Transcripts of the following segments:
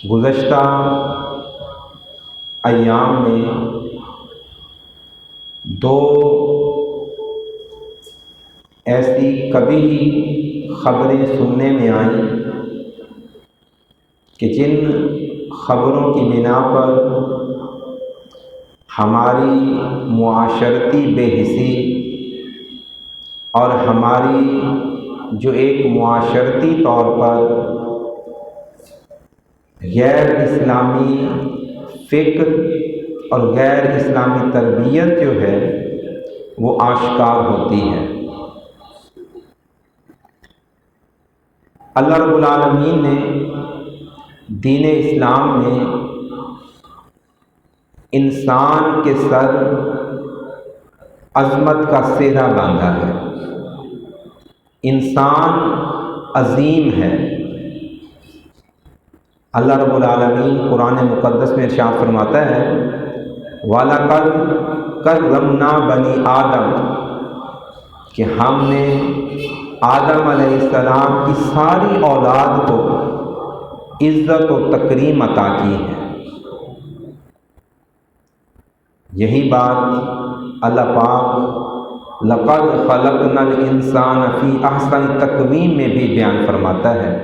گزشتہ ایام میں دو ایسی کبھی خبریں سننے میں آئیں کہ جن خبروں کی بنا پر ہماری معاشرتی بے حسی اور ہماری جو ایک معاشرتی طور پر غیر اسلامی فکر اور غیر اسلامی تربیت جو ہے وہ آشکار ہوتی ہے۔ اللہ رب العالمین نے دین اسلام میں انسان کے سر عظمت کا سہرا باندھا ہے۔ انسان عظیم ہے۔ اللہ رب العالمین قرآن مقدس میں ارشاد فرماتا ہے وَلَقَدْ كَرَّمْنَا بَنِي آدم، کہ ہم نے آدم علیہ السلام کی ساری اولاد کو عزت و تکریم عطا کی ہے۔ یہی بات اللہ پاک لَقَدْ خَلَقْنَا الْإِنسَانَ فِي أَحْسَنِ تَقْوِيمٍ میں بھی بیان فرماتا ہے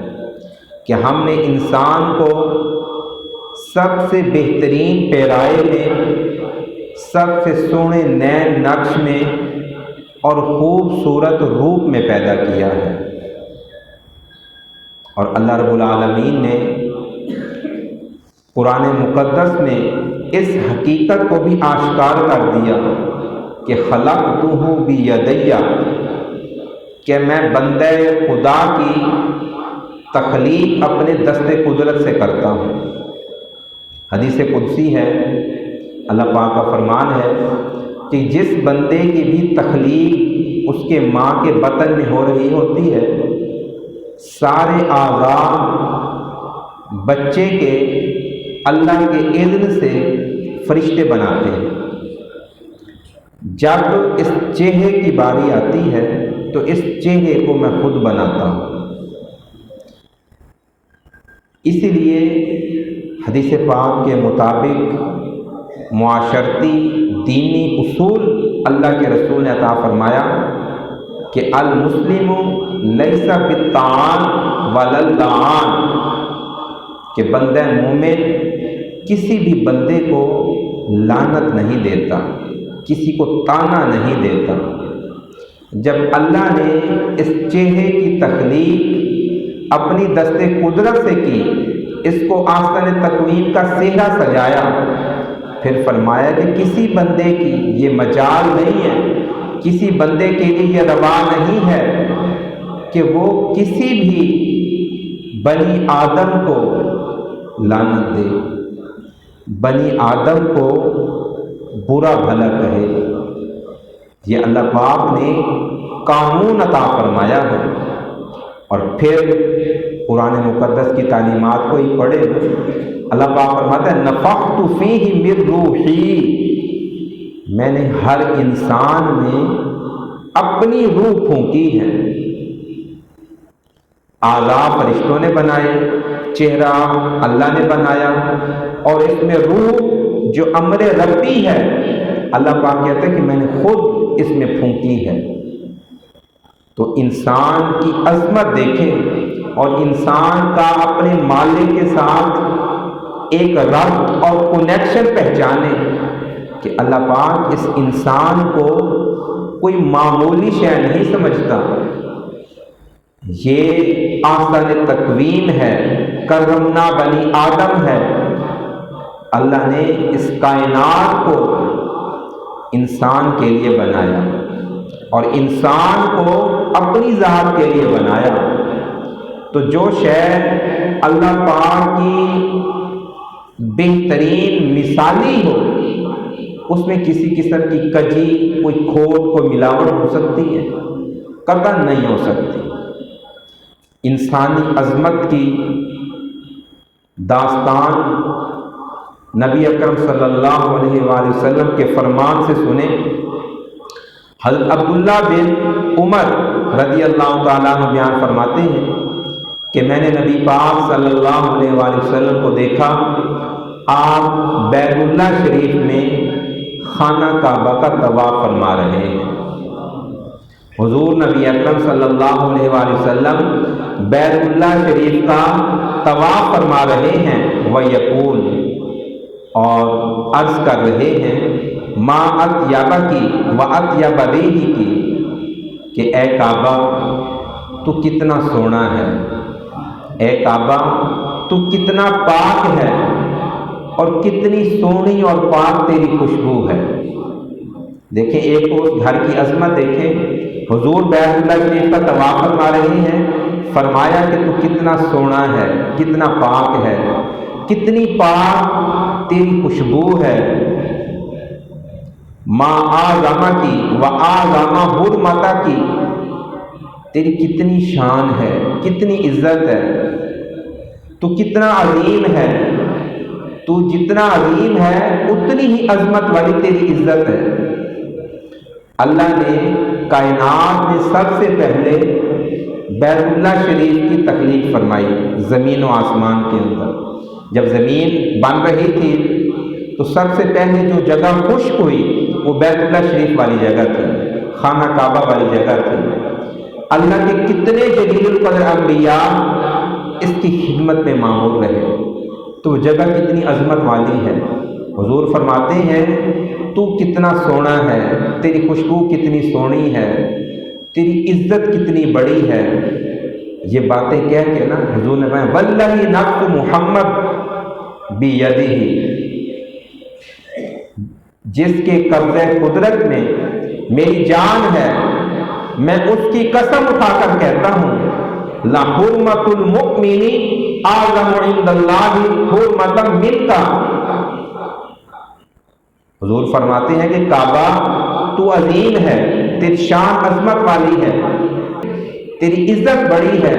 کہ ہم نے انسان کو سب سے بہترین پیرائے میں، سب سے سونے نئے نقش میں اور خوبصورت روپ میں پیدا کیا ہے۔ اور اللہ رب العالمین نے قرآن مقدس میں اس حقیقت کو بھی آشکار کر دیا کہ خلقتہ بیدیہ، کہ میں بندہ خدا کی تخلیق اپنے دست قدرت سے کرتا ہوں۔ حدیث قدسی ہے، اللہ پاک کا فرمان ہے کہ جس بندے کی بھی تخلیق اس کے ماں کے بطن میں ہو رہی ہوتی ہے، سارے اعضاء بچے کے اللہ کے اذن سے فرشتے بناتے ہیں۔ جب اس چہرے کی باری آتی ہے تو اس چہرے کو میں خود بناتا ہوں۔ اسی لیے حدیث پاک کے مطابق معاشرتی دینی اصول اللہ کے رسول نے عطا فرمایا کہ المسلم لیس بالطعان ولا اللعان، کہ بندہ مومن کسی بھی بندے کو لعنت نہیں دیتا، کسی کو طعنہ نہیں دیتا۔ جب اللہ نے اس چہرے کی تخلیق اپنی دست قدرت سے کی، اس کو آستان تقویم کا سہرا سجایا، پھر فرمایا کہ کسی بندے کی یہ مجال نہیں ہے، کسی بندے کے لیے یہ روا نہیں ہے کہ وہ کسی بھی بنی آدم کو لعنت دے، بنی آدم کو برا بھلا کہے۔ یہ اللہ پاک نے قانون عطا فرمایا ہے۔ اور پھر قرآن مقدس کی تعلیمات کو ہی پڑھے، اللہ پاک فرماتا ہے نفخت فیہ من روحی، میں نے ہر انسان میں اپنی روح پھونکی ہے۔ اعضاء فرشتوں نے بنائے، چہرہ اللہ نے بنایا، اور اس میں روح جو امر ربی ہے، اللہ پاک کہتا ہے کہ میں نے خود اس میں پھونکی ہے۔ تو انسان کی عظمت دیکھیں اور انسان کا اپنے مالک کے ساتھ ایک ربط اور کنیکشن پہچانیں کہ اللہ پاک اس انسان کو کوئی معمولی شے نہیں سمجھتا، یہ آستان تقویم ہے، کرمنا بنی آدم ہے۔ اللہ نے اس کائنات کو انسان کے لیے بنایا اور انسان کو اپنی ذات کے لیے بنایا۔ تو جو شے اللہ پاک کی بہترین مثالی ہو، اس میں کسی قسم کی کجی، کوئی کھوٹ، کوئی ملاوٹ ہو سکتی ہے؟ قطعاً نہیں ہو سکتی۔ انسانی عظمت کی داستان نبی اکرم صلی اللہ علیہ وآلہ وسلم کے فرمان سے سنیں۔ حضرت عبداللہ بن عمر رضی اللہ تعالیٰ عنہ بیان فرماتے ہیں کہ میں نے نبی پاک صلی اللہ علیہ وآلہ وسلم کو دیکھا، آپ بیت اللہ شریف میں خانہ کعبہ کا طواف فرما رہے ہیں۔ حضور نبی اکرم صلی اللہ علیہ وآلہ وسلم بیت اللہ شریف کا طواف فرما رہے ہیں، وَيَقُولُ، اور عرض کر رہے ہیں، ما اطیبہ کی و اطیب ریحی کی، کہ اے کعبہ تو کتنا سونا ہے، اے کعبہ تو کتنا پاک ہے، اور کتنی سونی اور پاک تیری خوشبو ہے۔ دیکھیں ایک تو گھر کی عظمت دیکھیں، حضور بیت اللہ شریف کا طواف فرما رہے ہیں، فرمایا کہ تو کتنا سونا ہے، کتنا پاک ہے، کتنی پاک تیری خوشبو ہے۔ ما اعظم کی و اعظم حرمت کی، تیری کتنی شان ہے، کتنی عزت ہے، تو کتنا عظیم ہے، تو جتنا عظیم ہے اتنی ہی عظمت والی تیری عزت ہے۔ اللہ نے کائنات میں سب سے پہلے بیت اللہ شریف کی تخلیق فرمائی، زمین و آسمان کے اندر۔ جب زمین بن رہی تھی تو سب سے پہلے جو جگہ خشک ہوئی وہ بیت اللہ شریف والی جگہ تھی، خانہ کعبہ والی جگہ تھی۔ اللہ کے کتنے جلیل القدر انبیاء اس کی خدمت میں معمور رہے، تو وہ جگہ کتنی عظمت والی ہے۔ حضور فرماتے ہیں تو کتنا سونا ہے، تیری خوشبو کتنی سونی ہے، تیری عزت کتنی بڑی ہے۔ یہ باتیں کہہ کے نا حضور نے کہا واللہ نفس محمد بیدہ، جس کے قبضہ قدرت میں میری جان ہے، میں اس کی قسم اٹھا کر کہتا ہوں لحرمت المؤمن اعظم عند اللہ حرمتا منک۔ حضور فرماتے ہیں کہ کعبہ تو عظیم ہے، تیری شان عظمت والی ہے، تیری عزت بڑی ہے،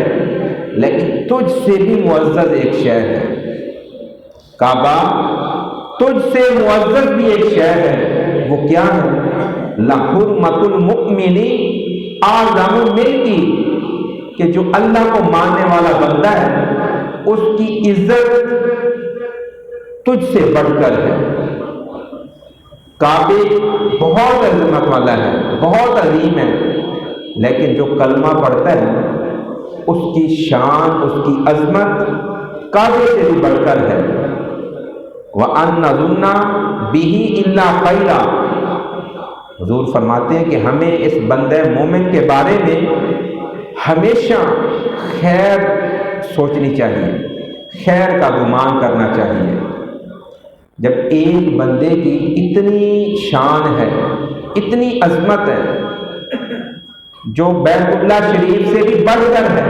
لیکن تجھ سے بھی معزز ایک شے ہے۔ کعبہ تجھ سے معزز بھی ایک شے ہے، وہ کیا ہے؟ لحرمت المؤمن اعظم منک، کہ جو اللہ کو ماننے والا بندہ ہے اس کی عزت تجھ سے بڑھ کر ہے۔ کعبے بہت عظمت والا ہے، بہت عظیم ہے، لیکن جو کلمہ پڑھتا ہے اس کی شان، اس کی عظمت کعبے سے بھی بڑھ کر ہے۔ وَأَن نَظُنَّ بِهِ إِلَّا خَيْرًا، حضور فرماتے ہیں کہ ہمیں اس بندہ مومن کے بارے میں ہمیشہ خیر سوچنی چاہیے، خیر کا گمان کرنا چاہیے۔ جب ایک بندے کی اتنی شان ہے، اتنی عظمت ہے، جو بیت اللہ شریف سے بھی بڑھ کر ہے،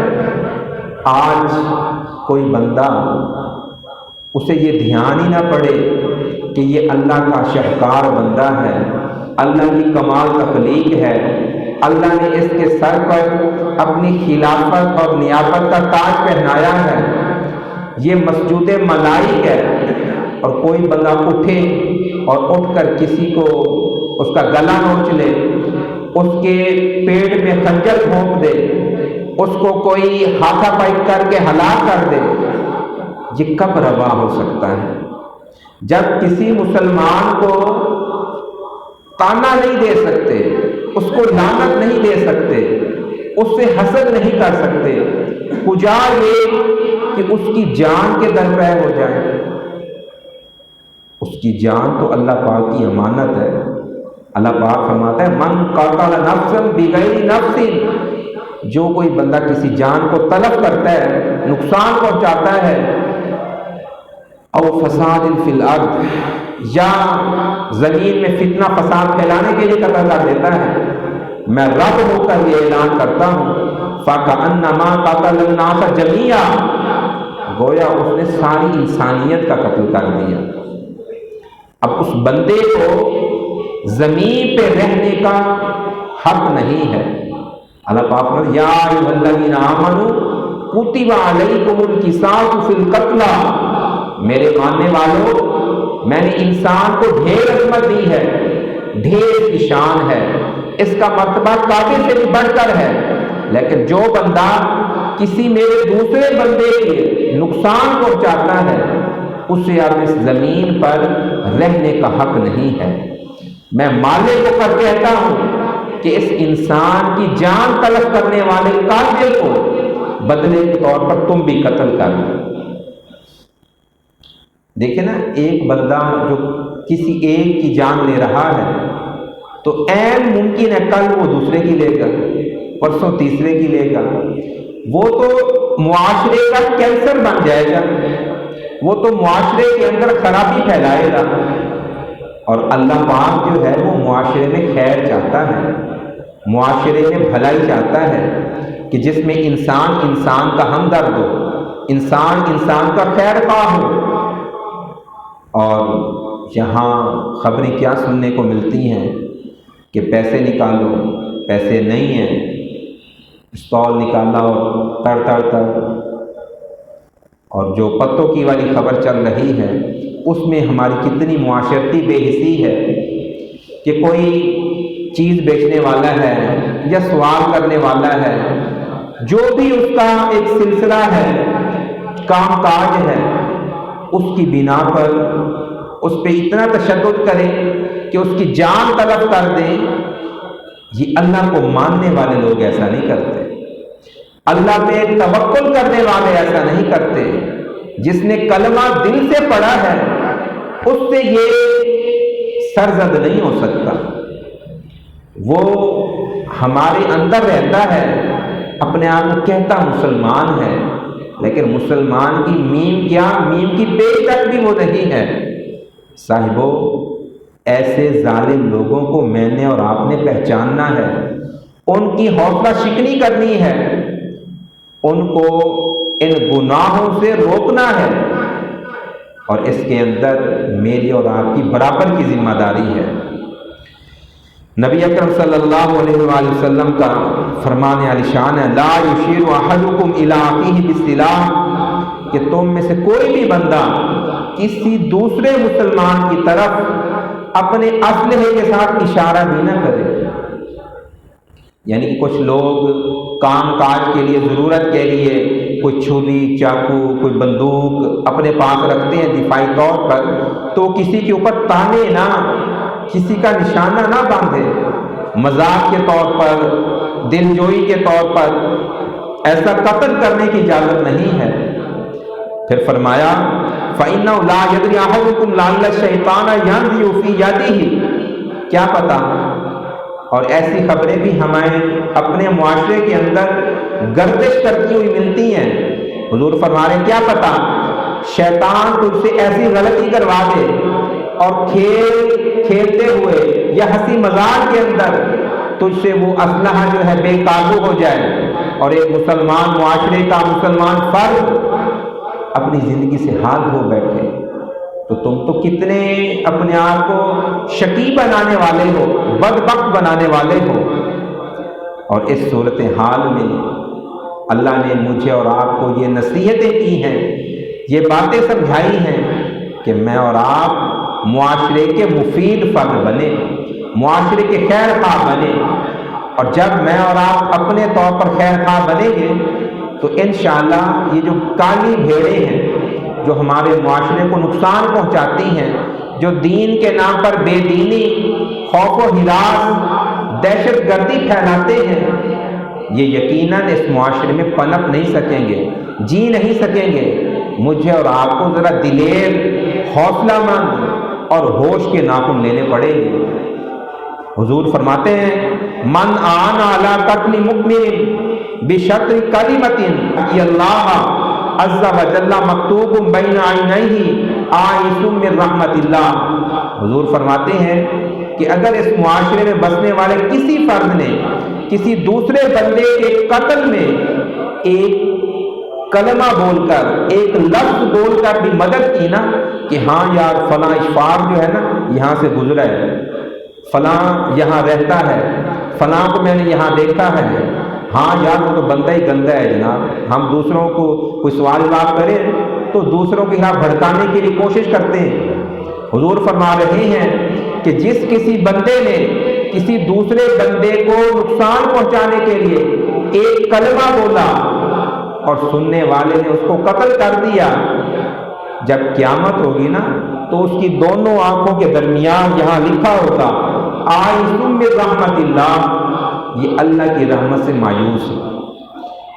آج کوئی بندہ اسے یہ دھیان ہی نہ پڑے کہ یہ اللہ کا شہکار بندہ ہے، اللہ کی کمال تخلیق ہے، اللہ نے اس کے سر پر اپنی خلافت اور نیابت کا تاج پہنایا ہے، یہ مسجود ملائک ہے، اور کوئی بندہ اٹھے اور اٹھ کر کسی کو اس کا گلا نوچ لے، اس کے پیٹ میں خنجر گھونپ دے، اس کو کوئی ہاتھا پائی کر کے ہلاک کر دے، یہ کب روا ہو سکتا ہے؟ جب کسی مسلمان کو تانا نہیں دے سکتے، اس کو لعنت نہیں دے سکتے، اس سے حسد نہیں کر سکتے، کجا یہ کہ اس کی جان کے در پہ ہو جائے۔ اس کی جان تو اللہ پاک کی امانت ہے۔ اللہ پاک فرماتا ہے من قتل نفسا بغیر نفس، جو کوئی بندہ کسی جان کو طلب کرتا ہے، نقصان پہنچاتا ہے، او فساد فی الارض، یا زمین میں فتنہ فساد پھیلانے کے لیے قتل کر دیتا ہے، میں رب ہو کر یہ اعلان کرتا ہوں فَكَأَنَّمَا قَتَلَ النَّاسَ جَمِيعًا، گویا اس نے ساری انسانیت کا قتل کر دیا۔ اب اس بندے کو زمین پہ رہنے کا حق نہیں ہے۔ اللہ پاک فرماتا یا ایھا الذین آمنوا کتب علیکم القصاص فی القتلی، میرے ماننے والوں، میں نے انسان کو ڈھیر عظمت دی ہے، ڈھیر کی شان ہے، اس کا مرتبہ کعبے سے بھی بڑھ کر ہے، لیکن جو بندہ کسی میرے دوسرے بندے کے نقصان پہنچاتا ہے اسے اب اس زمین پر رہنے کا حق نہیں ہے۔ میں مالک کو کر کہتا ہوں کہ اس انسان کی جان تلف کرنے والے قاتل کو بدلے کے طور پر تم بھی قتل کر لو۔ دیکھیں نا، ایک بندہ جو کسی ایک کی جان لے رہا ہے تو عین ممکن ہے کل وہ دوسرے کی لے گا، پرسوں تیسرے کی لے گا، وہ تو معاشرے کا کینسر بن جائے گا، وہ تو معاشرے کے اندر خرابی پھیلائے گا۔ اور اللہ پاک جو ہے وہ معاشرے میں خیر چاہتا ہے، معاشرے میں بھلائی چاہتا ہے کہ جس میں انسان انسان کا ہمدرد ہو، انسان انسان کا خیر خواہ ہو۔ اور یہاں خبریں کیا سننے کو ملتی ہیں کہ پیسے نکالو، پیسے نہیں ہیں، پستول نکالا اور تڑ اور جو پتوں کی والی خبر چل رہی ہے اس میں ہماری کتنی معاشرتی بے حسی ہے کہ کوئی چیز بیچنے والا ہے یا سوال کرنے والا ہے، جو بھی اس کا ایک سلسلہ ہے، کام کاج ہے، اس کی بنا پر اس پہ اتنا تشدد کرے کہ اس کی جان طلب کر دیں۔ یہ اللہ کو ماننے والے لوگ ایسا نہیں کرتے، اللہ پہ توکل کرنے والے ایسا نہیں کرتے۔ جس نے کلمہ دل سے پڑھا ہے اس سے یہ سرزد نہیں ہو سکتا، وہ ہمارے اندر رہتا ہے، اپنے آپ کو کہتا مسلمان ہے، لیکن مسلمان کی میم کیا، میم کی پے تک بھی وہ نہیں ہے۔ صاحبو، ایسے ظالم لوگوں کو میں نے اور آپ نے پہچاننا ہے، ان کی حوصلہ شکنی کرنی ہے، ان کو ان گناہوں سے روکنا ہے، اور اس کے اندر میری اور آپ کی برابر کی ذمہ داری ہے۔ نبی اکرم صلی اللہ علیہ وآلہ وسلم کا فرمان عالی شان ہے، لا یشیر احدکم الی اخیہ بالسلاح، کہ تم میں سے کوئی بھی بندہ کسی دوسرے مسلمان کی طرف اپنے اسلحے کے ساتھ اشارہ بھی نہ کرے۔ یعنی کہ کچھ لوگ کام کاج کے لیے، ضرورت کے لیے کوئی چھری، چاقو، کوئی بندوق اپنے پاس رکھتے ہیں دفاعی طور پر، تو کسی کے اوپر تانے نہ، کسی کا نشانہ نہ باندھے، مذاق کے طور پر، دل جوئی کے طور پر ایسا قتل کرنے کی اجازت نہیں ہے۔ پھر فرمایا فَإِنَّهُ لَا يَدْرِي أَحَدُكُمْ لَعَلَّ الشَّيْطَانَ يَنزِغُ فِي يَدِهِ، کیا پتہ، اور ایسی خبریں بھی ہمیں اپنے معاشرے کے اندر گردش کرتی ہوئی ملتی ہیں۔ حضور فرما رہے ہیں کیا پتہ شیطان تجھ سے ایسی غلطی کروا دے اور کھیلتے ہوئے یا ہنسی مذاق کے اندر تجھ سے وہ اسلحہ جو ہے بے قابو ہو جائے، اور ایک مسلمان معاشرے کا مسلمان فرد اپنی زندگی سے ہاتھ دھو بیٹھے، تو تم تو کتنے اپنے آپ کو شقی بنانے والے ہو، بدبخت بنانے والے ہو۔ اور اس صورتحال میں اللہ نے مجھے اور آپ کو یہ نصیحتیں کی ہیں، یہ باتیں سمجھائی ہیں کہ میں اور آپ معاشرے کے مفید فرد بنے، معاشرے کے خیر خواہ بنے، اور جب میں اور آپ اپنے طور پر خیر خواہ بنیں گے تو انشاءاللہ یہ جو کالی بھیڑیں ہیں جو ہمارے معاشرے کو نقصان پہنچاتی ہیں، جو دین کے نام پر بے دینی، خوف و ہراس، دہشت گردی پھیلاتے ہیں، یہ یقیناً اس معاشرے میں پنپ نہیں سکیں گے، جی نہیں سکیں گے۔ مجھے اور آپ کو ذرا دلیر، حوصلہ مند اور ہوش کے ناخن لینے پڑیں گے۔ حضور فرماتے ہیں من آن علی قتل مؤمن بشطر کلمۃ اللہ عز وجل مکتوب بین عینیہ آئس من رحمت اللہ۔ حضور فرماتے ہیں کہ اگر اس معاشرے میں بسنے والے کسی فرد نے کسی دوسرے بندے کے قتل میں ایک کلمہ بول کر، ایک لفظ بول کر بھی مدد کی نا، کہ ہاں یار فلاں اشفاق جو ہے نا یہاں سے گزرا ہے، فلاں یہاں رہتا ہے، فلاں کو میں نے یہاں دیکھا ہے، ہاں یار وہ تو بندہ ہی گندا ہے جناب۔ ہم دوسروں کو کوئی سوال جواب کریں تو دوسروں کے خلاف بھڑکانے کے لیے کوشش کرتے ہیں۔ حضور فرما رہے ہیں کہ جس کسی بندے نے کسی دوسرے بندے کو نقصان پہنچانے کے لیے ایک کلمہ بولا، اور سننے والے نے اس کو قتل کر دیا، جب قیامت ہوگی نا تو اس کی دونوں آنکھوں کے درمیان یہاں لکھا ہوگا آئسم من رحمت اللہ، یہ اللہ کی رحمت سے مایوس ہے،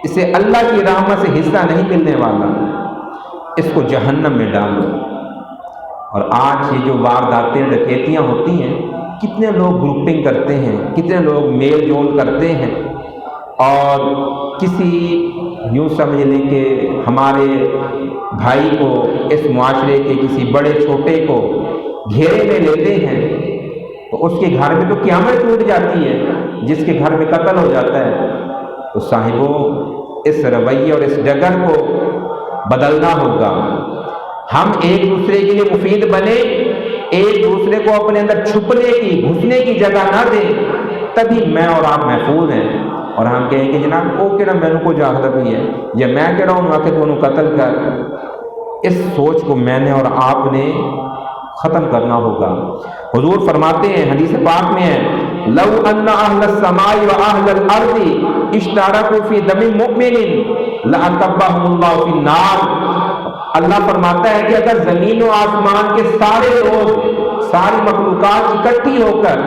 اسے اللہ کی رحمت سے حصہ نہیں ملنے والا، اس کو جہنم میں ڈالو۔ اور آج یہ جو وارداتیں ڈکیتیاں ہوتی ہیں، کتنے لوگ گروپنگ کرتے ہیں، کتنے لوگ میل جول کرتے ہیں، اور کسی یوں سمجھ لیں کہ ہمارے بھائی کو، اس معاشرے کے کسی بڑے چھوٹے کو گھیرے میں لیتے ہیں تو اس کے گھر میں تو قیامت ٹوٹ جاتی ہے، جس کے گھر میں قتل ہو جاتا ہے۔ تو صاحبوں، اس رویے اور اس ڈگر کو بدلنا ہوگا۔ ہم ایک دوسرے کے لیے مفید بنے، ایک دوسرے کو اپنے اندر چھپنے کی، گھسنے کی جگہ نہ دیں، تبھی میں اور آپ محفوظ ہیں۔ اور ہم کہیں کہ جناب وہ کہنا میں نے کو جاہدہ بھی ہے، یا میں کہہ رہا ہوں کہ تو انہوں قتل کر، اس سوچ کو میں نے اور آپ نے ختم کرنا ہوگا۔ حضور فرماتے ہیں، حدیث پاک میں ہے، لو ان اہل السماء و اہل الارض اشترکوا فی دم مؤمن لاکبہم اللہ فی النار۔ اللہ فرماتا ہے کہ اگر زمین و آسمان کے سارے لوگ، ساری مخلوقات اکٹھی ہو کر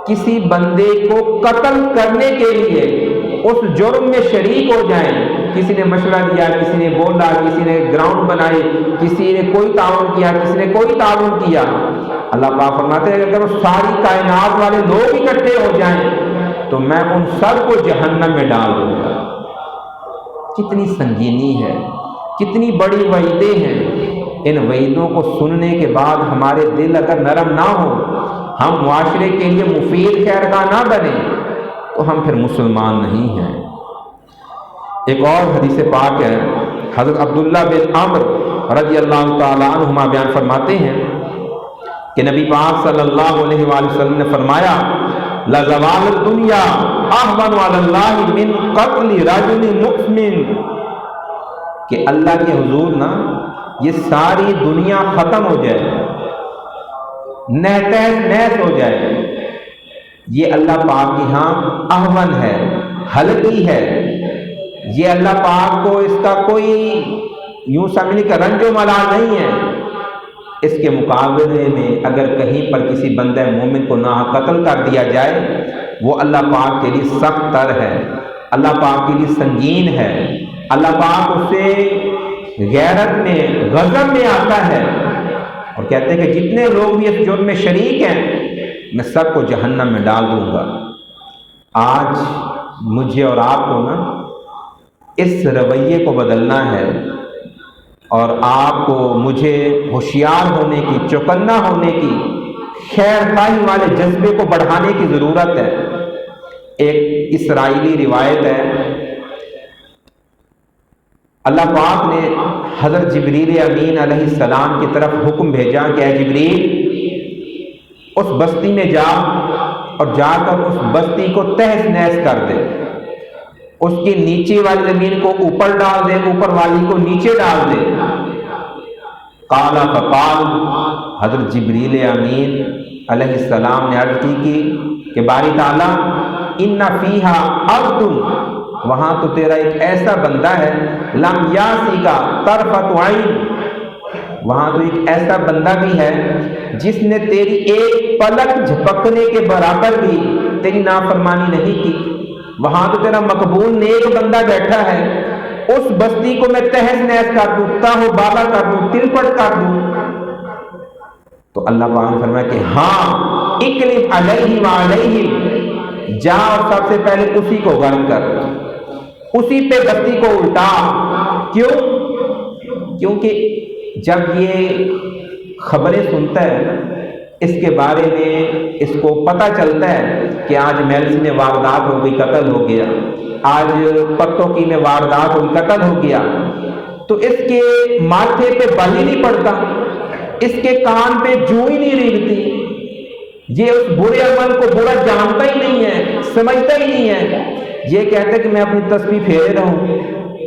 کسی بندے کو قتل کرنے کے لیے اس جرم میں شریک ہو جائیں، کسی نے مشورہ دیا، کسی نے بولا، کسی نے گراؤنڈ بنائی، کسی نے کوئی تعاون کیا، کسی نے کوئی تعاون کیا، اللہ پاک فرماتے ہیں کہ اگر وہ ساری کائنات والے لوگ اکٹھے ہو جائیں تو میں ان سب کو جہنم میں ڈال دوں گا۔ کتنی سنگینی ہے، کتنی بڑی وعیدیں ہیں۔ ان وعیدوں کو سننے کے بعد ہمارے دل اگر نرم نہ ہو، ہم معاشرے کے لیے مفید خیرخواہ نہ بنیں، تو ہم پھر مسلمان نہیں ہیں۔ ایک اور حدیث پاک ہے، حضرت عبداللہ بن عمرو رضی اللہ تعالیٰ عنہما بیان فرماتے ہیں کہ نبی پاک صلی اللہ علیہ وآلہ وسلم نے فرمایا، لَزَوَالُ الدُّنْيَا أَهْوَنُ عَلَى اللَّهِ مِنْ قَتْلِ رَجُلٍ مُؤْمِنٍ، کہ اللہ کے حضور نا یہ ساری دنیا ختم ہو جائے، تہس نحس ہو جائے، یہ اللہ پاک کی ہاں اہون ہے، ہلکی ہے، یہ اللہ پاک کو اس کا کوئی یوں سمجھنے کا رنج و ملال نہیں ہے۔ اس کے مقابلے میں اگر کہیں پر کسی بندہ مومن کو ناحق قتل کر دیا جائے، وہ اللہ پاک کے لیے سخت تر ہے، اللہ پاک کے لیے سنگین ہے، اللہ پاک اسے غیرت میں، غضب میں آتا ہے، اور کہتے ہیں کہ جتنے لوگ بھی اس جرم میں شریک ہیں میں سب کو جہنم میں ڈال دوں گا۔ آج مجھے اور آپ کو نا اس رویے کو بدلنا ہے، اور آپ کو مجھے ہوشیار ہونے کی، چوکنا ہونے کی، خیر خواہی والے جذبے کو بڑھانے کی ضرورت ہے۔ ایک اسرائیلی روایت ہے، اللہ پاک نے حضرت جبریل امین علیہ السلام کی طرف حکم بھیجا کہ اے جبریل، اس بستی میں جا اور جا کر اس بستی کو تہس نحس کر دے، اس کی نیچے والی زمین کو اوپر ڈال دے، اوپر والی کو نیچے ڈال دے۔ قال فقال، حضرت جبریل امین علیہ السلام نے عرض کی کہ باری تعالیٰ، ان فیہا عبد، وہاں تو تیرا ایک ایسا بندہ ہے، لم یاسی کا طرفۃ عین، وہاں تو ایک ایسا بندہ بھی ہے جس نے تیری ایک پلک جھپکنے کے برابر بھی تیری نافرمانی نہیں کی، وہاں تو تیرا مقبول نیک بندہ بیٹھا ہے، اس بستی کو میں تہس نحس کر دوں، تاہو بالا کر دوں، تل پٹ کر دوں۔ تو اللہ پاک نے فرمایا کہ ہاں، اقلب علیہ وعلیہ، جا اور سب سے پہلے اسی کو غرق کر، اسی پہ بستی کو الٹا۔ کیوں؟ کیونکہ جب یہ خبریں سنتا ہے، اس کے بارے میں اس کو پتہ چلتا ہے کہ آج میلسی میں واردات ہو گئی، قتل ہو گیا، آج پتوکی میں واردات ہوئی، قتل ہو گیا، تو اس کے ماتھے پہ بل ہی نہیں پڑتا، اس کے کان پہ جو ہی نہیں ریگتی، یہ اس برے عمل کو برا جانتا ہی نہیں ہے، سمجھتا ہی نہیں ہے، یہ کہتا ہے کہ میں اپنی تسبیح پھیرے رہوں،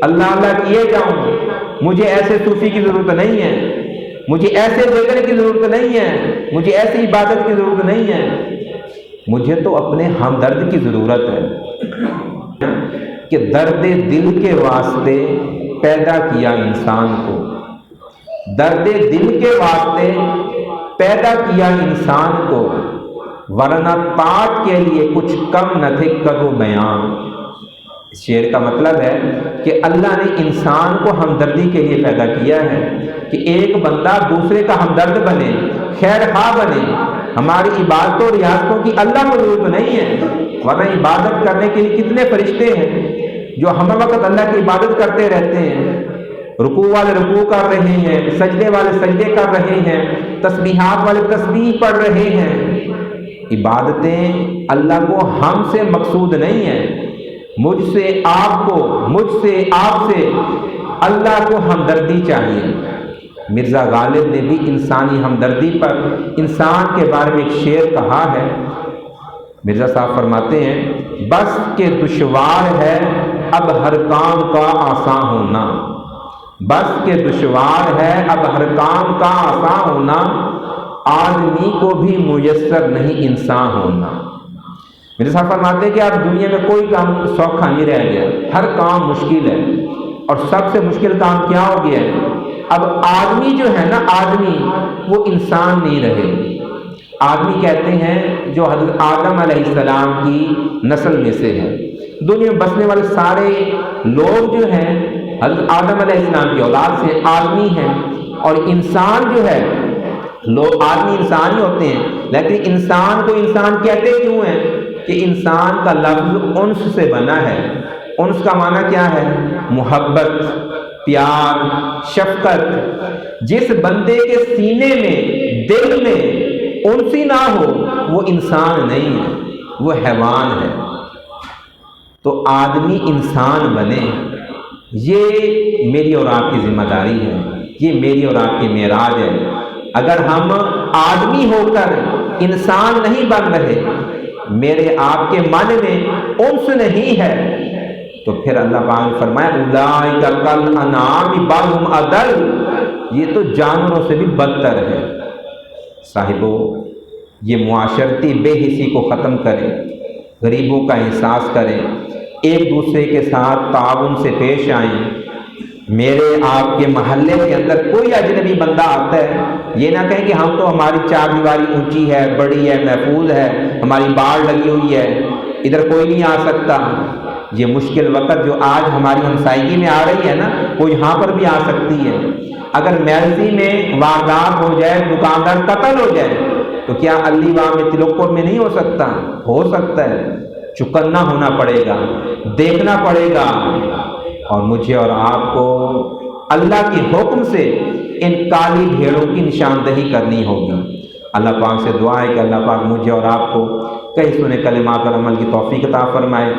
اللہ اللہ کیے جاؤں، مجھے ایسے صوفی کی ضرورت نہیں ہے، مجھے ایسے ذکر کی ضرورت نہیں ہے، مجھے ایسی عبادت کی ضرورت نہیں ہے، مجھے تو اپنے ہمدرد کی ضرورت ہے۔ کہ درد دل کے واسطے پیدا کیا انسان کو، درد دل کے واسطے پیدا کیا انسان کو، ورنہ طاعت کے لیے کچھ کم نہ تھے کرو بیان۔ اس شعر کا مطلب ہے کہ اللہ نے انسان کو ہمدردی کے لیے پیدا کیا ہے کہ ایک بندہ دوسرے کا ہمدرد بنے، خیر خواہ بنے۔ ہماری عبادتوں اور ریاستوں کی اللہ کو ضرورت نہیں ہے، ورنہ عبادت کرنے کے لیے کتنے فرشتے ہیں جو ہم وقت اللہ کی عبادت کرتے رہتے ہیں، رکوع والے رکوع کر رہے ہیں، سجدے والے سجدے کر رہے ہیں، تسبیحات والے تسبیح پڑھ رہے ہیں۔ عبادتیں اللہ کو ہم سے مقصود نہیں ہیں، مجھ سے آپ کو، مجھ سے آپ سے اللہ کو ہمدردی چاہیے۔ مرزا غالب نے بھی انسانی ہمدردی پر انسان کے بارے میں ایک شعر کہا ہے۔ مرزا صاحب فرماتے ہیں، بس کہ دشوار ہے اب ہر کام کا آسان ہونا، بس کہ دشوار ہے اب ہر کام کا آسان ہونا، آدمی کو بھی میسر نہیں انسان ہونا۔ میرے صاحب فرماتے ہیں کہ اب دنیا میں کوئی کام سوکھا نہیں رہ گیا، ہر کام مشکل ہے، اور سب سے مشکل کام کیا ہو گیا ہے؟ اب آدمی جو ہے نا، آدمی وہ انسان نہیں رہے۔ آدمی کہتے ہیں جو حضرت آدم علیہ السلام کی نسل میں سے ہے، دنیا میں بسنے والے سارے لوگ جو ہیں حضرت آدم علیہ السلام کی اولاد سے آدمی ہیں، اور انسان جو ہے، لوگ آدمی انسان ہی ہوتے ہیں، لیکن انسان کو انسان کہتے کیوں ہیں؟ کہ انسان کا لفظ انس سے بنا ہے۔ انس کا معنی کیا ہے؟ محبت، پیار، شفقت۔ جس بندے کے سینے میں، دل میں انسی نہ ہو وہ انسان نہیں ہے، وہ حیوان ہے۔ تو آدمی انسان بنے، یہ میری اور آپ کی ذمہ داری ہے، یہ میری اور آپ کی معراج ہے۔ اگر ہم آدمی ہو کر انسان نہیں بن رہے، میرے آپ کے من میں انس نہیں ہے، تو پھر اللہ پاک نے فرمایا اولئک کالانعام بل ھم اضل، یہ تو جانوروں سے بھی بدتر ہے۔ صاحبو، یہ معاشرتی بے حسی کو ختم کریں، غریبوں کا احساس کریں، ایک دوسرے کے ساتھ تعاون سے پیش آئیں۔ میرے آپ کے محلے کے اندر کوئی اجنبی بندہ آتا ہے، یہ نہ کہیں کہ ہم تو ہماری چار دیواری اونچی ہے، بڑی ہے، محفوظ ہے، ہماری باڑ لگی ہوئی ہے، ادھر کوئی نہیں آ سکتا۔ یہ مشکل وقت جو آج ہماری ہمسائیگی میں آ رہی ہے نا، وہ یہاں پر بھی آ سکتی ہے۔ اگر میلزی میں واردات ہو جائے، دکاندار قتل ہو جائے، تو کیا علی وہاں میں تلوکپور میں نہیں ہو سکتا؟ ہو سکتا ہے۔ چکنا ہونا پڑے گا، دیکھنا پڑے گا، اور مجھے اور آپ کو اللہ کے حکم سے ان کالی بھیڑوں کی نشاندہی کرنی ہوگی۔ اللہ پاک سے دعا ہے کہ اللہ پاک مجھے اور آپ کو کئی سنے کلمات اور عمل کی توفیق عطا فرمائے۔